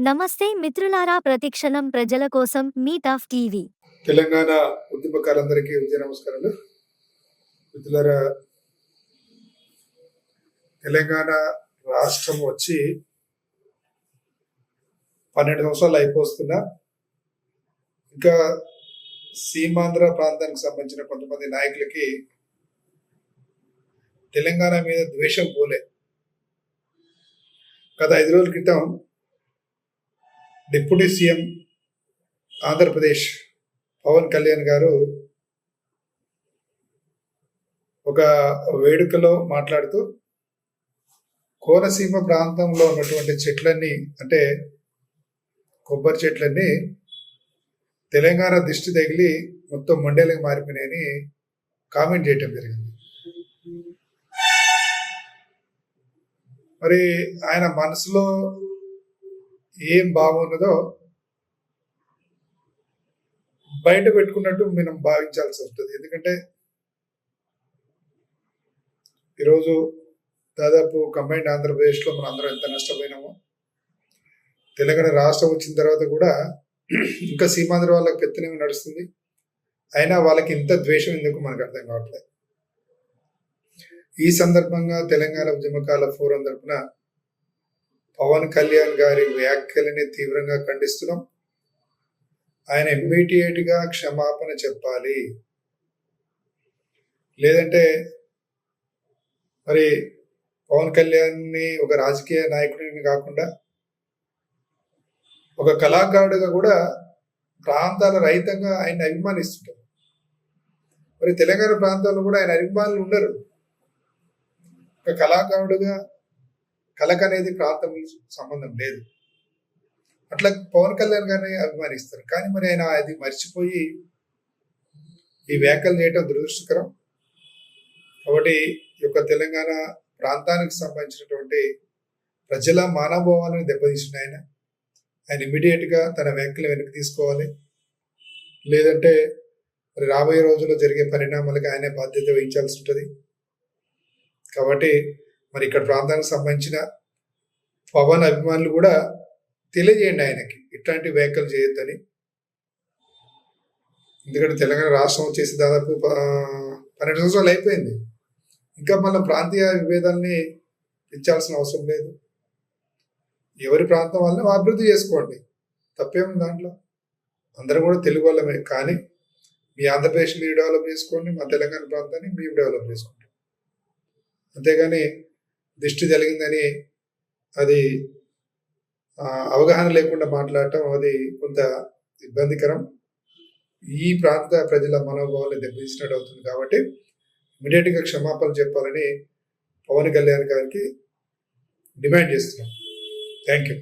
నమస్తే మిత్రులారా, ప్రతిక్షణం ప్రజల కోసం మీ టాఫ్ టీవీ. తెలంగాణ ఉద్యమకారులందరికీ ఉదయ నమస్కారాలు. మిత్రులారా, తెలంగాణ రాష్ట్రం వచ్చి 12 సంవత్సరాలు అయిపోతున్నా ఇంకా సీమాంధ్ర ప్రాంతానికి సంబంధించిన కొంతమంది నాయకులకి తెలంగాణ మీద ద్వేషం పోలే. గత 5 రోజుల క్రితం డిప్యూటీ సీఎం ఆంధ్రప్రదేశ్ పవన్ కళ్యాణ్ గారు ఒక వేడుకలో మాట్లాడుతూ కోనసీమ ప్రాంతంలో ఉన్నటువంటి చెట్లన్నీ, అంటే కొబ్బరి చెట్లన్నీ తెలంగాణ దిష్టి తగిలి మొత్తం మండేలకు మారిపోయినాయని కామెంట్ చేయటం జరిగింది. మరి ఆయన మనసులో ఏం బాగున్నదో బయట పెట్టుకున్నట్టు మనం భావించాల్సి వస్తుంది. ఎందుకంటే ఈరోజు దాదాపు కంబైన్డ్ ఆంధ్రప్రదేశ్లో మనం అందరం ఎంత నష్టపోయినామో, తెలంగాణ రాష్ట్రం వచ్చిన తర్వాత కూడా ఇంకా సీమాంధ్ర వాళ్ళకి పెత్తనం నడుస్తుంది. అయినా వాళ్ళకి ఇంత ద్వేషం ఎందుకు మనకు అర్థం కావట్లేదు. ఈ సందర్భంగా తెలంగాణ ఉద్యమకాల ఫోరం తరపున పవన్ కళ్యాణ్ గారి వ్యాఖ్యలని తీవ్రంగా ఖండిస్తున్నాం. ఆయన ఇమ్మీడియట్ గా క్షమాపణ చెప్పాలి. లేదంటే మరి పవన్ కళ్యాణ్ ని ఒక రాజకీయ నాయకుడిని కాకుండా ఒక కళాకారుడిగా కూడా ప్రాంతాల రహితంగా ఆయన అభిమానిస్తుంటారు. మరి తెలంగాణ ప్రాంతాల్లో కూడా ఆయన అభిమానులు ఉండరు. ఒక కళాకారుడుగా కళకు అనేది ప్రాంతం సంబంధం లేదు. అట్లా పవన్ కళ్యాణ్ గారిని అభిమానిస్తారు. కానీ మరి ఆయన అది మర్చిపోయి ఈ వ్యాఖ్యలు చేయడం దురదృష్టకరం. కాబట్టి ఈ యొక్క తెలంగాణ ప్రాంతానికి సంబంధించినటువంటి ప్రజల మానవభావాలను దెబ్బతీసిన ఆయన ఇమ్మీడియట్ గా తన వ్యాఖ్యలు వెనక్కి తీసుకోవాలి. లేదంటే మరి రాబోయే రోజుల్లో జరిగే పరిణామాలకు ఆయనే బాధ్యత వహించాల్సి ఉంటుంది. కాబట్టి మరి ఇక్కడ ప్రాంతానికి సంబంధించిన పవన్ అభిమానులు కూడా తెలియజేయండి ఆయనకి ఇట్లాంటి వ్యాఖ్యలు చేయొద్దని. ఎందుకంటే తెలంగాణ రాష్ట్రం వచ్చేసి దాదాపు 12 సంవత్సరాలు అయిపోయింది. ఇంకా మళ్ళీ ప్రాంతీయ విభేదాలని పెంచాల్సిన అవసరం లేదు. ఎవరి ప్రాంతం వల్ల అభివృద్ధి చేసుకోండి, తప్పేముంది దాంట్లో. అందరం కూడా తెలుగు వాళ్ళమే. కానీ మీ ఆంధ్రప్రదేశ్ మీరు డెవలప్ చేసుకోండి, మా తెలంగాణ ప్రాంతాన్ని మేము డెవలప్ చేసుకోండి. అంతేగాని దిష్టి జరిగిందని అది అవగాహన లేకుండా మాట్లాడటం అది కొంత ఇబ్బందికరం. ఈ ప్రాంత ప్రజల మనోభావాన్ని దెబ్బతీసినట్టు అవుతుంది. కాబట్టి ఇమీడియట్ గా క్షమాపణ చెప్పాలని పవన్ కళ్యాణ్ గారికి డిమాండ్ చేస్తున్నాం. Thank you.